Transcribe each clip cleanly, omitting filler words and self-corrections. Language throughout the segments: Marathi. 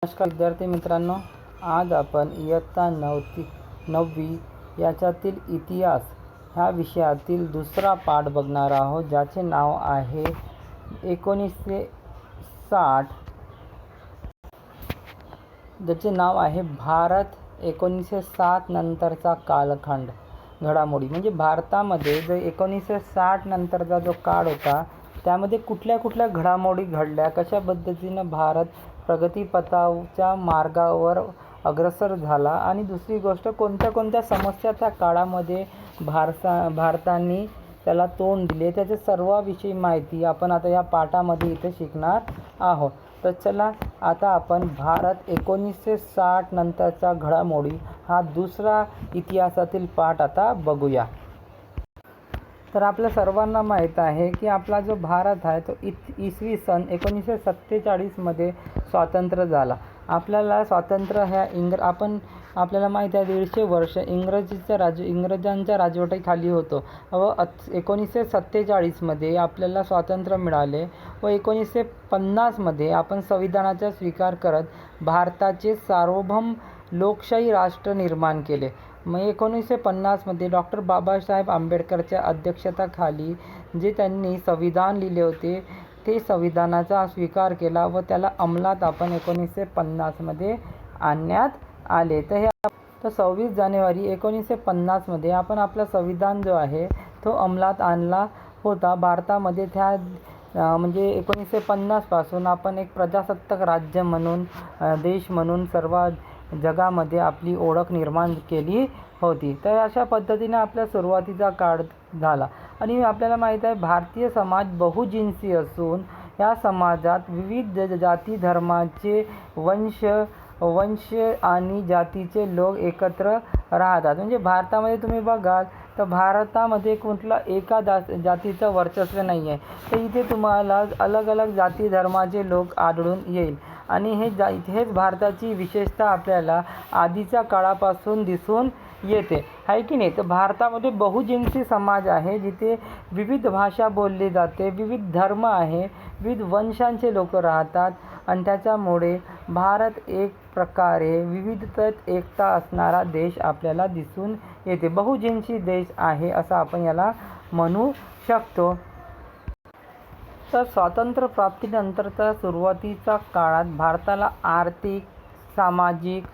नमस्कार विद्यार्थी मित्रांनो, आज आपण इयत्ता 9वी याच्यातील इतिहास ह्या विषयातील दुसरा पाठ बघणार आहोत, ज्याचे नाव आहे 1960, ज्याचे नाव आहे भारत 1960 नंतरचा कालखंड घडामोडी. म्हणजे भारतामध्ये जो 1960 नंतरचा जो काळ होता त्यामध्ये कुठल्या कुठल्या घडामोडी घडल्या, कशा पद्धतीनं भारत प्रगतीपथाच्या मार्गावर अग्रसर झाला आणि दुसरी गोष्ट कोणत्या कोणत्या समस्या त्या काळामध्ये भारताने त्याला तोंड दिले, त्याच्या सर्वाविषयी माहिती आपण आता या पाठामध्ये इथे शिकणार आहोत. तर चला आता आपण भारत 1960 नंतरचा घडामोडी हा दुसरा इतिहासातील पाठ आता बघूया. तर आपल्या सर्वांना माहीत आहे की आपला जो भारत आहे तो इसवी सन 1947 स्वातंत्र्य झाला. आपल्याला स्वातंत्र्य ह्या आपल्याला माहीत आहे 150 वर्ष इंग्रजांच्या राजवटीखाली होतो व 1947 आपल्याला स्वातंत्र्य मिळाले व 1950 आपण संविधानाचा स्वीकार करत भारताचे सार्वभौम लोकशाही राष्ट्र निर्माण केले. मग 1950 डॉक्टर बाबासाहेब आंबेडकरच्या अध्यक्षतेखाली जे त्यांनी संविधान लिहिले होते ते संविधानाचा स्वीकार केला व त्याला अंमलात आपण 1950 आणण्यात आले. तर 26 जानेवारी 1950 आपण आपला संविधान जो आहे तो अंमलात आणला होता भारतामध्ये. म्हणजे 1950 पासून आपण एक प्रजासत्ताक राज्य म्हणून देश म्हणून सर्व जगामध्ये आपली ओळख निर्माण केली होती. तर अशा पद्धतीने आपल्या सुरुवातीचा काळ झाला आणि आपल्याला माहीत आहे भारतीय समाज बहुजिन्सी असून या समाजात विविध जाती धर्माचे वंश आणि जातीचे लोक एकत्र राहतात. म्हणजे भारतामध्ये तुम्ही बघाल तर भारतामध्ये कुठला एका जातीचं वर्चस्व नाही आहे, तर इथे तुम्हाला अलग अलग जाती धर्माचे लोक आढळून येईल आणि हेच भारताची विशेषता आपल्याला आधीच्या काळापासून दिसून येते, आहे की नाही. तर भारतामध्ये बहुजिन्सी समाज आहे जिथे विविध भाषा बोलली जाते, विविध धर्म आहे, विविध वंशांचे लोक राहतात आणि त्याच्यामुळे भारत एक प्रकारे विविधतेत एकता असणारा देश आपल्याला दिसून येते. बहुजिन्सी देश आहे असं आपण याला म्हणू शकतो. तर स्वातंत्र्य प्राप्तीनंतरच्या सुरुवातीच्या काळात भारताला आर्थिक, सामाजिक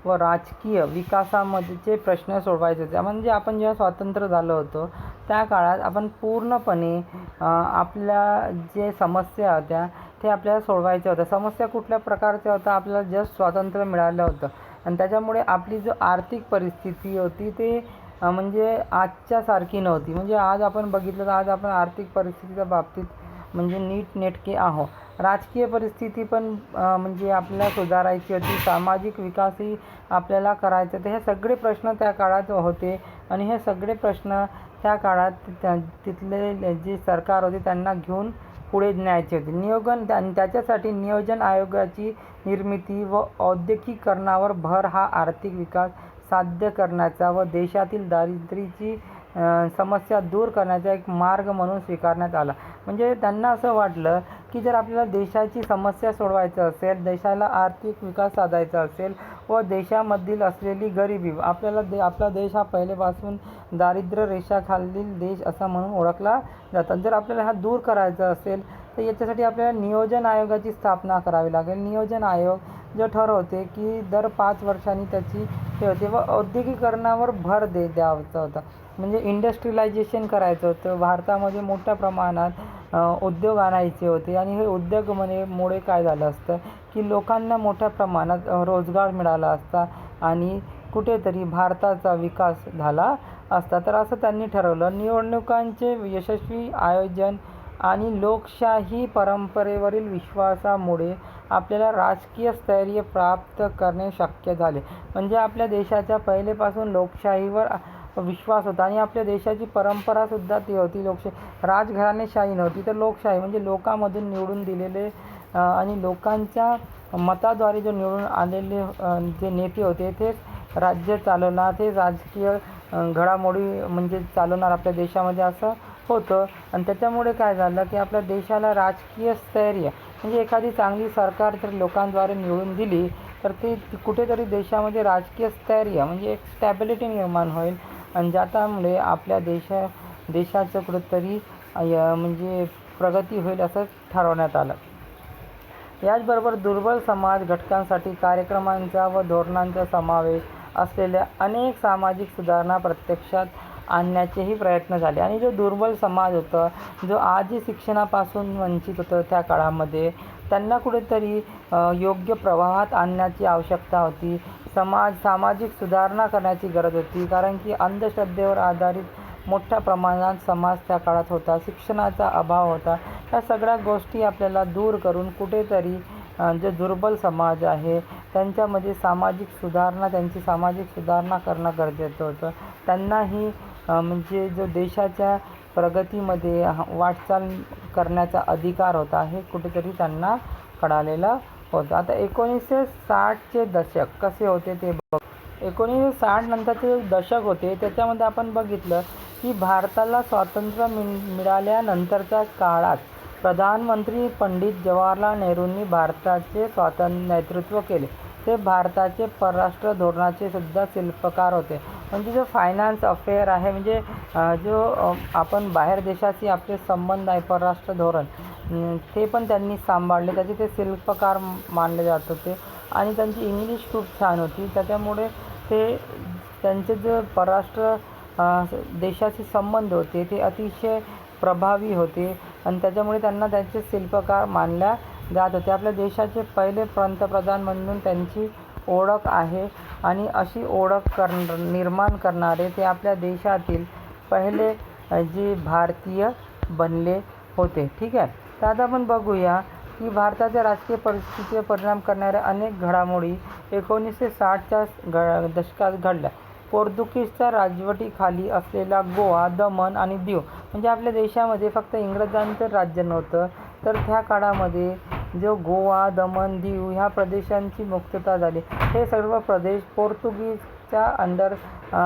व राजकीय विकासामध्येचे प्रश्न सोडवायचे होते. म्हणजे आपण जेव्हा स्वातंत्र्य झालं होतं त्या काळात आपण पूर्णपणे आपल्या जे समस्या होत्या ते आपल्याला सोडवायच्या होत्या. समस्या कुठल्या प्रकारच्या होत्या, आपल्याला जस्ट स्वातंत्र्य मिळालं होतं आणि त्याच्यामुळे आपली जो आर्थिक परिस्थिती होती ते म्हणजे आजच्यासारखी नव्हती. म्हणजे आज आपण बघितलं तर आज आपण आर्थिक परिस्थितीच्या बाबतीत म्हणजे नीटनेटके आहोत. राजकीय परिस्थिती पण म्हणजे आपल्याला सुधारायची होती, सामाजिक विकासही आपल्याला करायचं होते. हे सगळे प्रश्न त्या काळात होते आणि हे सगळे प्रश्न त्या काळात तिथले जे सरकार होते त्यांना घेऊन पुढे न्यायचे होते. त्याच्यासाठी नियोजन आयोगाची निर्मिती व औद्योगिकीकरणावर भर हा आर्थिक विकास साध्य करण्याचा व देशातील दारिद्र्याची समस्या दूर करण्याचा एक मार्ग म्हणून स्वीकारण्यात आला. म्हणजे त्यांना असं वाटलं की जर आपल्याला देशाची समस्या सोडवायचं असेल, देशाला आर्थिक विकास साधायचा असेल व देशामधील असलेली गरिबी, आपला देश हा पहिलेपासून दारिद्र्य रेषाखालील देश असा म्हणून ओळखला जातात. जर आपल्याला हा दूर करायचा असेल तर याच्यासाठी आपल्याला नियोजन आयोगाची स्थापना करावी लागेल. नियोजन आयोग जो ठरवते की दर 5 वर्षांनी त्याची हे होते व औद्योगिकीकरणावर भर द्यायचा होता. म्हणजे इंडस्ट्रियलायझेशन करायचं होतं. भारतामध्ये मोठ्या प्रमाणात उद्योग आणायचे होते आणि हे उद्योगमुळे काय झालं असतं की लोकांना मोठ्या प्रमाणात रोजगार मिळाला असता आणि कुठेतरी भारताचा विकास झाला असता. तर असं त्यांनी ठरवलं. निवडणुकांचे यशस्वी आयोजन आणि लोकशाही परंपरेवरील विश्वासामुळे आपल्याला राजकीय स्थैर्य प्राप्त करणे शक्य झाले. म्हणजे आपल्या देशाच्या पहिलेपासून लोकशाहीवर विश्वास होता आणि आपल्या देशाची परंपरासुद्धा ती होती लोकशाही. राजघराणेशाही नव्हती तर लोकशाही, म्हणजे लोकांमधून निवडून दिलेले आणि लोकांच्या मताद्वारे जो निवडून आलेले जे नेते होते तेच राज्य चालवणार, ते राजकीय घडामोडी म्हणजे चालवणार आपल्या देशामध्ये असं होतं. आणि त्याच्यामुळे काय झालं की आपल्या देशाला राजकीय स्थैर्य म्हणजे एखादी चांगली सरकार जर लोकांद्वारे निवडून दिली तर ते कुठेतरी देशामध्ये राजकीय स्थैर्य म्हणजे एक स्टॅबिलिटी निर्माण होईल आणि ज्यामुळे आपल्या देशाचं कुठेतरी म्हणजे प्रगती होईल असं ठरवण्यात आलं. याचबरोबर दुर्बल समाज घटकांसाठी कार्यक्रमांचा व धोरणांचा समावेश असलेल्या अनेक सामाजिक सुधारणा प्रत्यक्षात आणण्याचेही प्रयत्न झाले. आणि जो दुर्बल समाज होता, जो आजही शिक्षणापासून वंचित होतं त्या काळामध्ये, त्यांना कुठेतरी योग्य प्रवाहात आणण्याची आवश्यकता होती. सामाजिक सुधारणा करण्याची गरज होती, कारण की अंधश्रद्धेवर आधारित मोठ्या प्रमाणात समाज त्या काळात होता. शिक्षणाचा अभाव होता. या सगळ्या गोष्टी आपल्याला दूर करून कुठेतरी जे दुर्बल समाज आहे त्यांची सामाजिक सुधारणा करणं गरजेचं होतं. त्यांनाही म्हणजे जो देशाच्या प्रगतीमध्ये वाटचाल करण्याचा अधिकार होता हे कुठेतरी त्यांना कळालेलं होतं. आता 1960चे दशक कसे होते ते बघ. 1960 नंतरचे दशक होते त्याच्यामध्ये आपण बघितलं की भारताला स्वातंत्र्य मिळाल्यानंतरच्या काळात प्रधानमंत्री पंडित जवाहरलाल नेहरूंनी भारताचे नेतृत्व केले. ते भारताचे परराष्ट्र धोरणाचे सुद्धा शिल्पकार होते. म्हणजे जो फायनान्स अफेअर आहे म्हणजे जो आपण बाहेर देशाशी आपले संबंध आहे परराष्ट्र धोरण ते पण त्यांनी सांभाळले. त्याचे ते शिल्पकार मानले जात होते आणि त्यांची इंग्लिश खूप छान होती. त्याच्यामुळे त्यांचे जे परराष्ट्र देशाशी संबंध होते ते अतिशय प्रभावी होते आणि त्याच्यामुळे त्यांना त्यांचे शिल्पकार मानल्या जात होते. आपल्या देशाचे पहिले पंतप्रधान म्हणून त्यांची ओळख आहे आणि अशी ओळख निर्माण करणारे ते आपल्या देशातील पहिले जे भारतीय बनले होते. ठीक आहे. तर आता आपण बघूया की भारताच्या राजकीय परिस्थितीवर परिणाम करणाऱ्या अनेक घडामोडी 1960च्या दशकात घडल्या. पोर्तुगीजच्या राजवटीखाली असलेला गोवा, दमण आणि दीव म्हणजे आपल्या देशामध्ये फक्त इंग्रजांचं राज्य नव्हतं, तर त्या काळामध्ये जो गोवा, दमण, दीव ह्या प्रदेशांची मुक्तता झाली. हे सर्व प्रदेश पोर्तुगीजच्या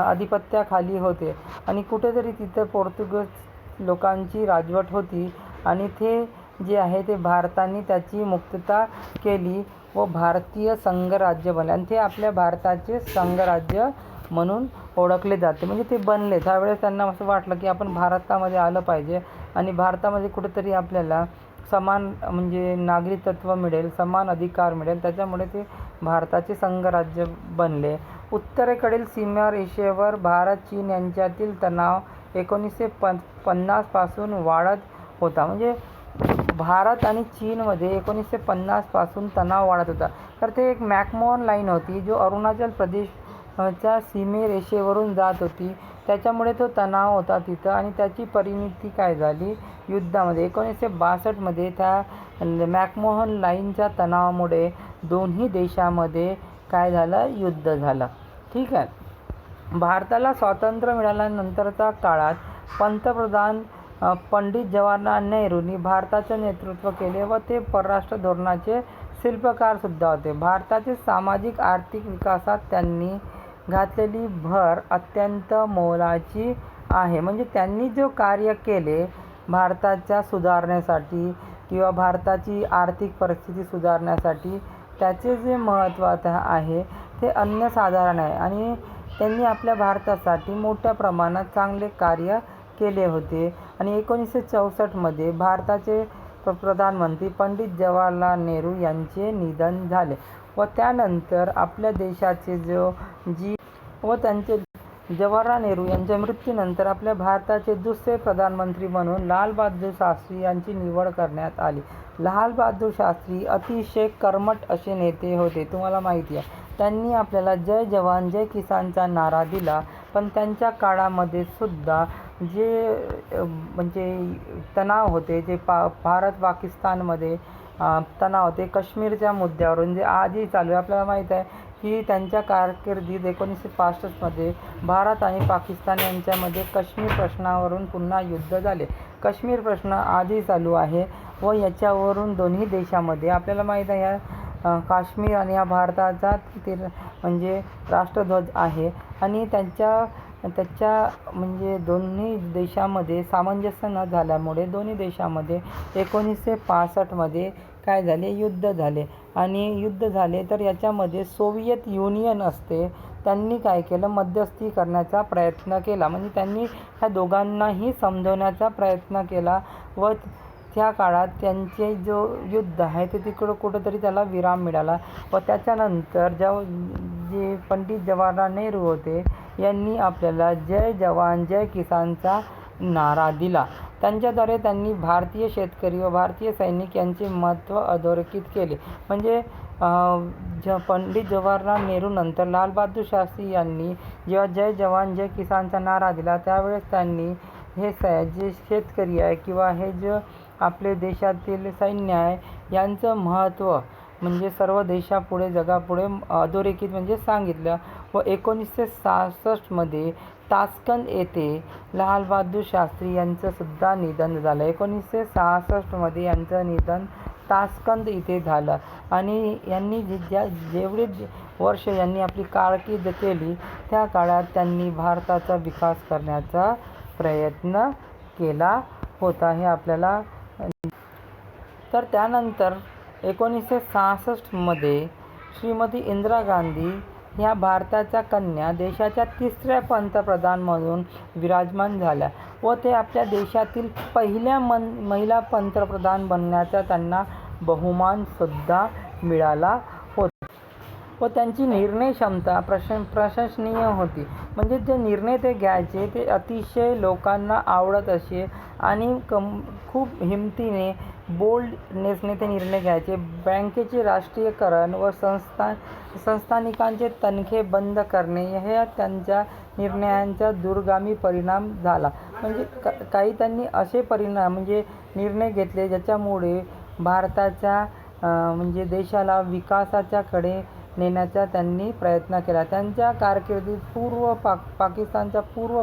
आधिपत्याखाली होते आणि कुठेतरी तिथं पोर्तुगीज लोकांची राजवट होती आणि ते जे आहे ते भारताने त्याची मुक्तता केली व भारतीय संघराज्य बनले आणि ते आपल्या भारताचे संघराज्य म्हणून ओळखले जाते. म्हणजे ते बनले त्यावेळेस त्यांना असं वाटलं की आपण भारतामध्ये आलं पाहिजे आणि भारतामध्ये कुठेतरी आपल्याला समान म्हणजे नागरिकत्व मिळेल, समान अधिकार मिळेल. त्याच्यामुळे ते भारताचे संघराज्य बनले. उत्तरेकडील सीमारेषेवर भारत चीन यांच्यातील तणाव 1950 पासून वाढत होता. म्हणजे भारत आणि चीनमध्ये 1950 पासून तणाव वाढत होता. तर ते एक मॅकमोहन लाईन होती जो अरुणाचल प्रदेशच्या सीमेरेषेवरून जात होती. त्याच्यामुळे तो तणाव होता तिथं आणि त्याची परिणती काय झाली युद्धामध्ये. 1962मध्ये त्या मॅकमोहन लाईनच्या तणावामुळे दोन्ही देशामध्ये काय झालं, युद्ध झालं. ठीक आहे. भारताला स्वातंत्र्य मिळाल्यानंतरच्या काळात पंतप्रधान पंडित जवाहरलाल नेहरूंनी भारताचे नेतृत्व केले व ते परराष्ट्र धोरणाचे शिल्पकारसुद्धा होते. भारताचे सामाजिक आर्थिक विकासात त्यांनी घातलेली भर अत्यंत मोलाची आहे. म्हणजे त्यांनी जो कार्य केले भारताच्या सुधारणेसाठी किंवा भारताची आर्थिक परिस्थिती सुधारण्यासाठी त्याचे जे महत्त्व आहे ते अनन्यसाधारण आहे आणि त्यांनी आपल्या भारतासाठी मोठ्या प्रमाणात चांगले कार्य केले होते. आणि 1964मध्ये भारताचे प्रधानमंत्री पंडित जवाहरलाल नेहरू यांचे निधन झाले व त्यानंतर आपल्या देशाचे जवाहरलाल नेहरू यांच्या मृत्यूनंतर आपल्या भारताचे दुसरे प्रधानमंत्री म्हणून लाल बहादूर शास्त्री यांची निवड करण्यात आली. लाल बहादूर शास्त्री अतिशय कर्मठ असे नेते होते. तुम्हाला माहिती आहे त्यांनी आपल्याला जय जवान जय किसानचा नारा दिला. पण त्यांच्या काळामध्ये सुद्धा जे म्हणजे तणाव होते जे भारत पाकिस्तानमध्ये तणाव होते काश्मीरच्या मुद्द्यावरून जे आजही चालू आहे. आपल्याला माहीत आहे की त्यांच्या कारकिर्दीत 1965मध्ये भारत आणि पाकिस्तान यांच्यामध्ये काश्मीर प्रश्नावरून पुन्हा युद्ध झाले. काश्मीर प्रश्न आजही चालू आहे व याच्यावरून दोन्ही देशामध्ये आपल्याला माहीत आहे काश्मीर आणि हा भारताचा म्हणजे राष्ट्रध्वज आहे आणि त्यांच्या त्याच्या म्हणजे दोन्ही देशामध्ये सामंजस्य न झाल्यामुळे दोन्ही देशामध्ये 1965मध्ये काय झाले, युद्ध झाले. आणि युद्ध झाले तर याच्यामध्ये सोव्हिएत युनियन असते, त्यांनी काय केलं, मध्यस्थी करण्याचा प्रयत्न केला. म्हणजे त्यांनी ह्या दोघांनाही समजवण्याचा प्रयत्न केला व त्या काळात त्यांचे जो युद्ध आहे ते तिकडं कुठंतरी त्याला विराम मिळाला. व त्याच्यानंतर जे पंडित जवाहरलाल नेहरू होते यांनी आपल्याला जय जवान जय किसानचा नारा दिला. त्यांच्याद्वारे त्यांनी भारतीय शेतकरी व भारतीय सैनिक यांचे महत्त्व अधोरेखित केले. म्हणजे पंडित जवाहरलाल नेहरू नंतर लालबहादूर शास्त्री यांनी जेव्हा जय जवान जय किसानचा नारा दिला त्यावेळेस त्यांनी हे जे शेतकरी आहे किंवा हे जे आपले देशातील सैन्य आहे यांचं महत्त्व म्हणजे सर्व देशापुढे जगापुढे अधोरेखित म्हणजे सांगितलं. व 1966मध्ये तास्कंद येथे लालबहादूर शास्त्री यांचं सुद्धा निधन झालं. 1966मध्ये यांचं निधन तास्कंद इथे झालं. आणि यांनी जेवढे वर्ष यांनी आपली कारकीर्द केली त्या काळात त्यांनी भारताचा विकास करण्याचा प्रयत्न केला होता हे आपल्याला. तर त्यानंतर 1966मध्ये श्रीमती इंदिरा गांधी ह्या भारताच्या कन्या देशाच्या 3ऱ्या पंतप्रधान म्हणून विराजमान झाल्या व ते आपल्या देशातील पहिल्या महिला पंतप्रधान बनण्याचा त्यांना बहुमानसुद्धा मिळाला होता. व त्यांची निर्णय क्षमता प्रशंसनीय होती. म्हणजे जे निर्णय ते घ्यायचे ते अतिशय लोकांना आवडत असे आणि खूप हिमतीने बोल्डनेसने ते निर्णय घ्यायचे. बँकेचे राष्ट्रीयकरण व संस्थानिकांचे तनखे बंद करणे हे त्यांच्या निर्णयांचा दूरगामी परिणाम झाला. म्हणजे काही त्यांनी असे परिणाम म्हणजे निर्णय घेतले ज्याच्यामुळे भारताच्या म्हणजे देशाला विकासाच्या कडे नेण्याचा त्यांनी प्रयत्न केला. त्यांच्या कारकिर्दीत पूर्व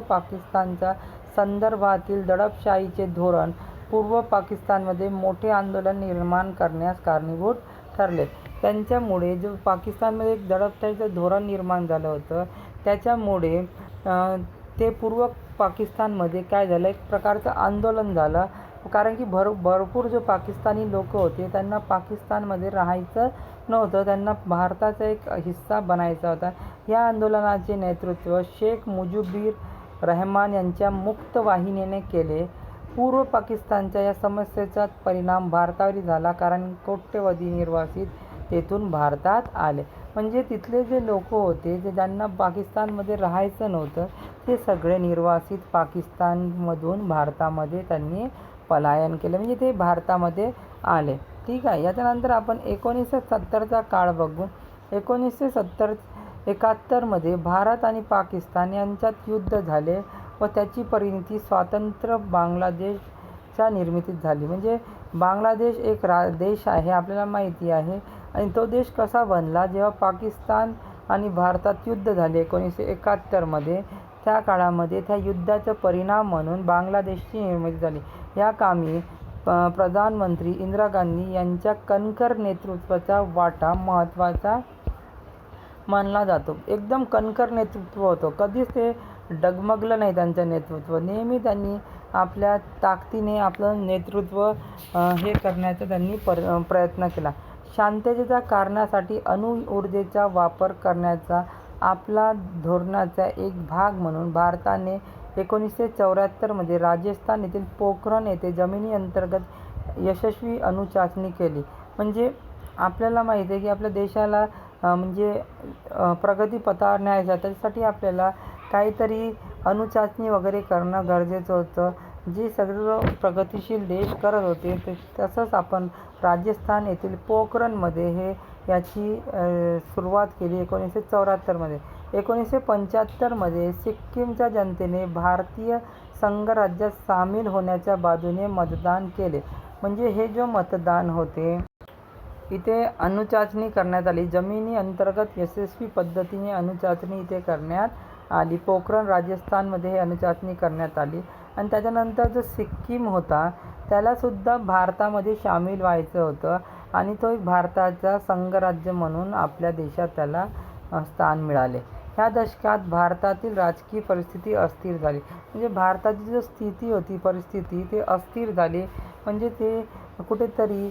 पाकिस्तानच्या संदर्भातील दडपशाहीचे धोरण पूर्व पाकिस्तानमध्ये मोठे आंदोलन निर्माण करण्यास कारणीभूत ठरले. त्यांच्यामुळे जो पाकिस्तानमध्ये एक दडपशाहीचं धोरण निर्माण झालं होतं त्याच्यामुळे ते पूर्व पाकिस्तानमध्ये काय झालं, एक प्रकारचं आंदोलन झालं. कारण की भरपूर जो पाकिस्तानी लोक होते त्यांना पाकिस्तानमध्ये राहायचं नव्हतं, त्यांना भारताचा एक हिस्सा बनायचा होता. या आंदोलनाचे नेतृत्व शेख मुजीबुर रहमान यांच्या मुक्त वाहिनीने केले. पूर्व पाकिस्तानच्या या समस्येचा परिणाम भारतावरही झाला कारण कोट्यवधी निर्वासित तेथून भारतात आले. म्हणजे तिथले जे लोक होते जे ज्यांना पाकिस्तानमध्ये राहायचं नव्हतं ते सगळे निर्वासित पाकिस्तानमधून भारतामध्ये त्यांनी पलायन केलं, म्हणजे ते भारतामध्ये आले. ठीक आहे. याच्यानंतर आपण 1970चा काळ बघू. 1971मध्ये भारत आणि पाकिस्तान यांच्यात युद्ध झाले व त्याची परिणती स्वतंत्र बांगलादेशच्या निर्मितीत झाली. म्हणजे बांगलादेश एक देश आहे आपल्याला माहिती आहे. आणि तो देश कसा बनला, जेव्हा पाकिस्तान आणि भारतात युद्ध झाले 1971मध्ये, त्या काळामध्ये त्या युद्धाचा परिणाम म्हणून बांगलादेशची निर्मिती झाली. या कामी प्रधानमंत्री इंदिरा गांधी यांच्या कणखर नेतृत्वाचा वाटा महत्त्वाचा मानला जातो. एकदम कणखर नेतृत्व होतं, कधीच ते डगमगलं नाही त्यांचं नेतृत्व. नेहमी त्यांनी आपल्या ताकदीने आपलं नेतृत्व हे करण्याचा त्यांनी प्रयत्न केला. शांततेच्या कारणासाठी अणु ऊर्जेचा वापर करण्याचा आपला धोरणाचा एक भाग म्हणून भारताने 1974मध्ये राजस्थान येथील पोखरण येथे जमिनी अंतर्गत यशस्वी अणुचाचणी केली. म्हणजे आपल्याला माहिती आहे की आपल्या देशाला म्हणजे प्रगतीपथावर न्यायचं, त्याच्यासाठी आपल्याला काहीतरी अणुचाचणी वगैरे करणं गरजेचं होतं, जे सगळं प्रगतिशील देश करत होते. तसंच आपण राजस्थान येथील पोखरणमध्ये याची सुरुवात केली 1974मध्ये. 1975मध्ये सिक्कीमच्या जनतेने भारतीय संघराज्यात सामील होण्याच्या बाजूने मतदान केले. म्हणजे हे जो मतदान होते इथे अणुचाचणी करण्यात आली. जमिनी अंतर्गत यशस्वी पद्धतीने अणुचाचणी इथे करण्यात आली. पोखरण राजस्थानमध्ये हे अणुचाचणी करण्यात आली. आणि त्याच्यानंतर जो सिक्कीम होता त्यालासुद्धा भारतामध्ये सामील व्हायचं होतं आणि तो एक भारताचा संघराज्य म्हणून आपल्या देशात त्याला स्थान मिळाले. ह्या दशकात भारतातील राजकीय परिस्थिती अस्थिर झाली. म्हणजे भारताची जो स्थिती होती, परिस्थिती ते अस्थिर झाली. म्हणजे ते कुठेतरी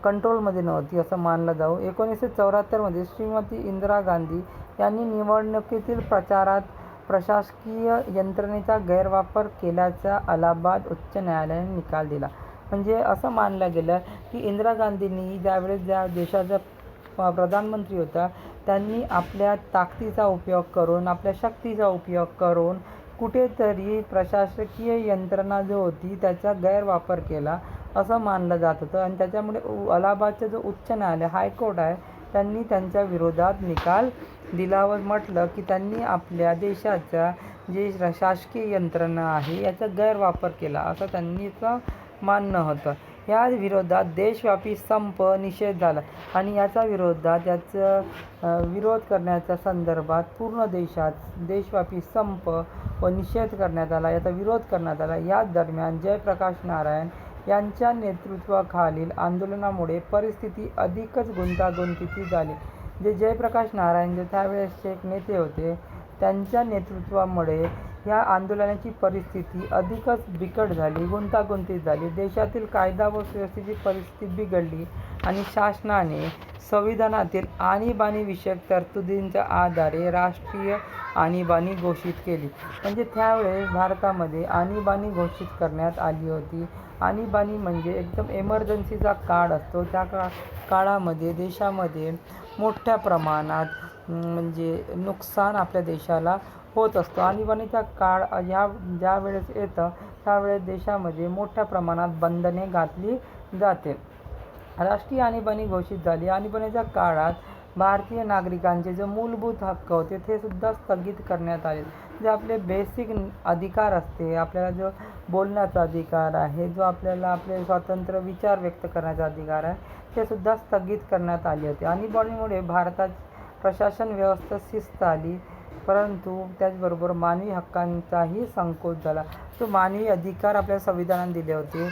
कंट्रोलमध्ये नव्हती असं मानलं जाऊ. 1974 श्रीमती इंदिरा गांधी यांनी निवडणुकीतील प्रचारात प्रशासकीय यंत्रणेचा गैरवापर केल्याचा अलाहाबाद उच्च न्यायालयाने निकाल दिला. म्हणजे असं मानलं गेलं की इंदिरा गांधींनी ज्यावेळेस ज्या देशाचा प्रधानमंत्री होता, त्यांनी आपल्या ताकदीचा उपयोग करून, आपल्या शक्तीचा उपयोग करून कुठेतरी प्रशासकीय यंत्रणा जो होती त्याचा गैरवापर केला असं मानलं जात होतं. आणि त्याच्यामुळे अलाहाबादचं जो उच्च न्यायालय, हायकोर्ट आहे, त्यांनी त्यांच्या विरोधात निकाल दिला व म्हटलं की त्यांनी आपल्या देशाच्या जे शासकीय यंत्रणा आहे याचा गैरवापर केला असं त्यांनीचं मानणं होतं. या विरोधात देशव्यापी संप निषेध झाला आणि याचा विरोध करण्याच्या संदर्भात पूर्ण देशात देशव्यापी संप व निषेध करण्यात आला, याचा विरोध करण्यात आला. याच दरम्यान जयप्रकाश नारायण यांच्या नेतृत्वाखालील आंदोलनामुळे परिस्थिती अधिकच गुंतागुंतीची झाली. जे जयप्रकाश नारायण जे त्यावेळेसचे एक नेते होते, त्यांच्या नेतृत्वामुळे या आंदोलनाची परिस्थिती अधिकच बिकट झाली, गुंतागुंतीत झाली. देशातील कायदा व सुव्यवस्थेची परिस्थिती बिघडली आणि शासनाने संविधानातील आणीबाणी विषयक तरतुदींच्या आधारे राष्ट्रीय आणीबाणी घोषित केली. म्हणजे त्यावेळेस भारतामध्ये आणीबाणी घोषित करण्यात आली होती. आणीबाणी म्हणजे एकदम एमर्जन्सीचा काळ असतो. त्या काळामध्ये देशामध्ये मोठ्या प्रमाणात म्हणजे नुकसान आपल्या देशाला होत असतो. आणीबाणीचा काळ ज्या वेळेस येतं त्यावेळेस देशामध्ये मोठ्या प्रमाणात बंधने घातली जाते. राष्ट्रीय आणीबाणी घोषित झाली. आणीबाणीच्या काळात भारतीय नागरिकांचे जे मूलभूत हक्क होते ते सुद्धा स्थगित करण्यात आले. जे आपले बेसिक अधिकार असते, आपल्याला जो बोलण्याचा अधिकार आहे, जो आपल्याला आपले स्वतंत्र विचार व्यक्त करण्याचा अधिकार आहे, ते सुद्धा स्थगित करण्यात आले होते. आणीबाणीमुळे भारतात प्रशासन व्यवस्था शिस्त आली, परंतु त्याचबरोबर मानवी हक्कांचाही संकोच झाला. जो मानवी अधिकार आपल्या संविधानाने दिले होते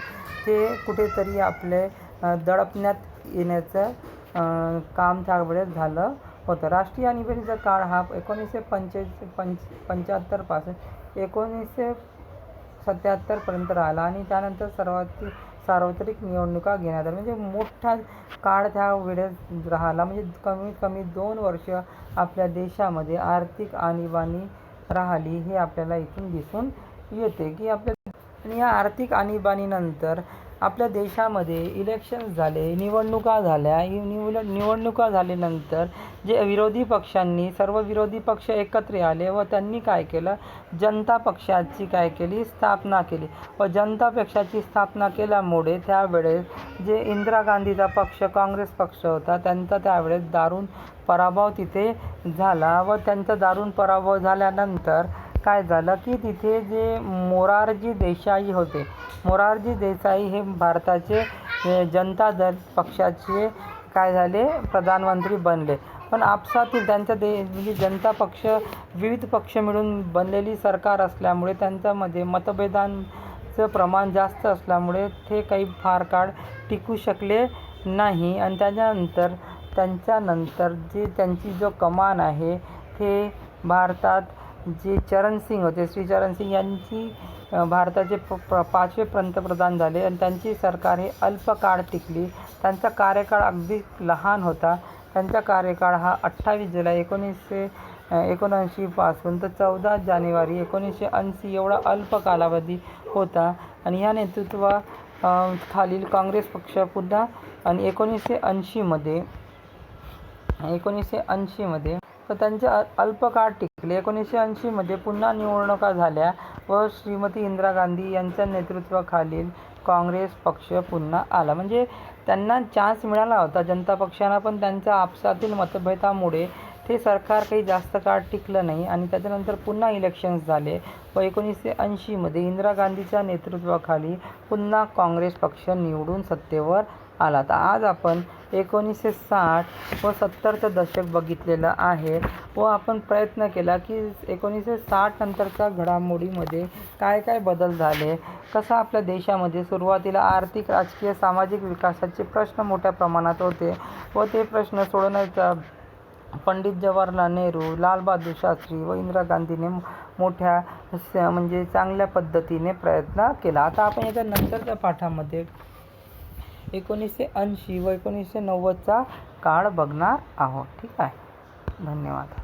ते कुठेतरी आपले दडपण्यात येण्याचं काम त्यावेळेस झालं होतं. राष्ट्रीय आणीबाणीचा काळ हा 1975 पासून 1977 पर्यंत राहिला आणि त्यानंतर सार्वत्रिक निवडणुका घेण्यात आल्या. म्हणजे मोठा काळ त्यावेळेस राहिला. म्हणजे कमीत कमी 2 वर्ष आपल्या देशामध्ये आर्थिक आणीबाणी राहिली हे आपल्याला इथून दिसून येते की आणि या आर्थिक आणीबाणीनंतर आपल्या देशामध्ये इलेक्शन्स झाले, निवडणुका झाल्या. निवडणुका झाल्यानंतर जे विरोधी पक्षांनी सर्व विरोधी पक्ष एकत्र आले व त्यांनी काय केलं, जनता पक्षाची स्थापना केली व जनता पक्षाची स्थापना केल्यामुळे त्यावेळेस जे इंदिरा गांधीचा पक्ष, काँग्रेस पक्ष होता, त्यांचा त्यावेळेस दारुण पराभव तिथे झाला व त्यांचा दारुण पराभव झाल्यानंतर काय झालं की तिथे जे मोरारजी देसाई होते, मोरारजी देसाई हे भारताचे जनता दल पक्षाचे काय झाले, प्रधानमंत्री बनले. पण आपसातील त्यांच्या म्हणजे जनता पक्ष विविध पक्ष मिळून बनलेली सरकार असल्यामुळे त्यांच्यामध्ये मतभेदांचं प्रमाण जास्त असल्यामुळे ते काही फार काळ टिकू शकले नाही. आणि त्यांच्यानंतर जे त्यांची जो कमान आहे ते भारतात जे चरणसिंग होते, श्री चरणसिंग यांची भारताचे 5वे पंतप्रधान झाले आणि त्यांची सरकार हे अल्प काळ टिकली. त्यांचा कार्यकाळ अगदी लहान होता. त्यांचा कार्यकाळ हा 28 जुलै 1979 पासून तर 14 जानेवारी 1980 एवढा अल्प कालावधी होता. आणि ह्या नेतृत्वाखालील काँग्रेस पक्ष पुन्हा आणि 1980 तर त्यांचे अल्प काळ टिकले. 1980 पुन्हा निवडणुका झाल्या व श्रीमती इंदिरा गांधी यांच्या नेतृत्वाखालील काँग्रेस पक्ष पुन्हा आला. म्हणजे त्यांना चान्स मिळाला होता जनता पक्षांना, पण त्यांच्या आपसातील मतभेदामुळे ते सरकार काही जास्त काळ टिकलं नाही. आणि त्याच्यानंतर पुन्हा इलेक्शन्स झाले व 1980 इंदिरा गांधीच्या नेतृत्वाखाली पुन्हा काँग्रेस पक्ष निवडून सत्तेवर आला. तर आज आपण 1960 व 70चं दशक बघितलेलं आहे व आपण प्रयत्न केला की 1960 नंतरच्या घडामोडीमध्ये काय काय बदल झाले, कसा आपल्या देशामध्ये सुरुवातीला आर्थिक, राजकीय, सामाजिक विकासाचे प्रश्न मोठ्या प्रमाणात होते व ते प्रश्न सोडवण्याचा पंडित जवाहरलाल नेहरू, लालबहादूर शास्त्री व इंदिरा गांधीने मोठ्या म्हणजे चांगल्या पद्धतीने प्रयत्न केला. आता आपण याच्या नंतरच्या पाठामध्ये 1980 व 1990चा काळ बघणार आहोत. ठीक आहे. धन्यवाद.